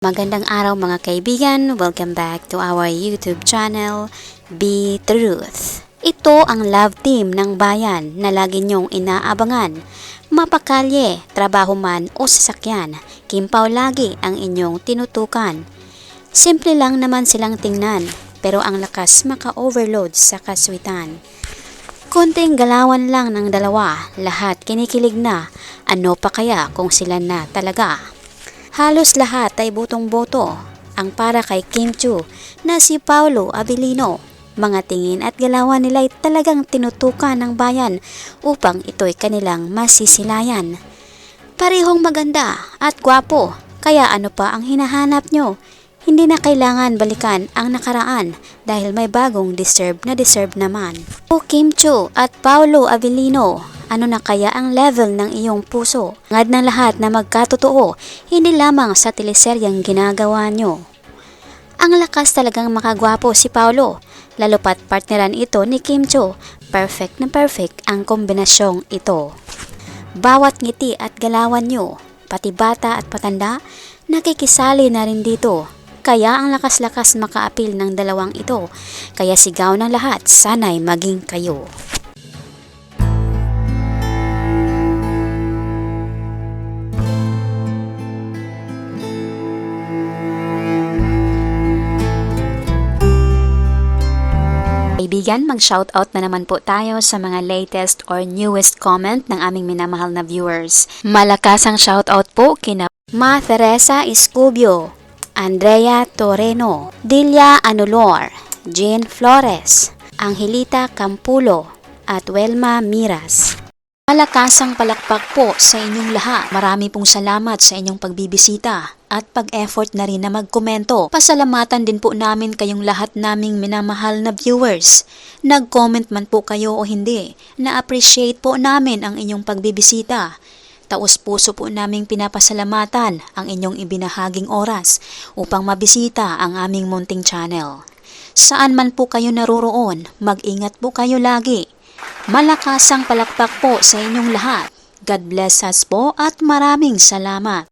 Magandang araw mga kaibigan, welcome back to our YouTube channel, Be Truth. Ito ang love team ng bayan na lagi niyong inaabangan. Mapakalye, trabaho man o sasakyan, Kimpaw lagi ang inyong tinutukan. Simple lang naman silang tingnan, pero ang lakas maka-overload sa kaswitan. Konting galawan lang ng dalawa, lahat kinikilig na, ano pa kaya kung sila na talaga? Halos lahat ay botong-boto ang para kay Kim Chiu na si Paolo Abilino. Mga tingin at galawan nila ay talagang tinutukan ng bayan upang ito'y kanilang masisilayan. Parehong maganda at gwapo, kaya ano pa ang hinahanap nyo? Hindi na kailangan balikan ang nakaraan dahil may bagong deserve naman. O Kim Chiu at Paolo Abilino, ano na kaya ang level ng iyong puso? Ngad ng lahat na magkatotoo, hindi lamang sa teleseryang ginagawa nyo. Ang lakas talagang makagwapo si Paolo, lalo pat partneran ito ni Kim Chiu. Perfect na perfect ang kombinasyong ito. Bawat ngiti at galawan nyo, pati bata at patanda, nakikisali na rin dito. Kaya ang lakas-lakas makaapil ng dalawang ito, kaya sigaw ng lahat, sana'y maging kayo. Kaibigan, mag-shoutout na naman po tayo sa mga latest or newest comment ng aming minamahal na viewers. Malakas ang shoutout po kina Ma Teresa Escubio, Andrea Toreno, Dilia Anulor, Jean Flores, Angelita Campulo, at Welma Miras. Malakasang palakpak po sa inyong lahat. Marami pong salamat sa inyong pagbibisita at pag-effort na rin na magkomento. Pasalamatan din po namin kayong lahat naming minamahal na viewers. Nag-comment man po kayo o hindi, na-appreciate po namin ang inyong pagbibisita. Taos-puso po naming pinapasalamatan ang inyong ibinahaging oras upang mabisita ang aming munting channel. Saan man po kayo naroroon, mag-ingat po kayo lagi. Malakasang palakpak po sa inyong lahat. God bless us po at maraming salamat.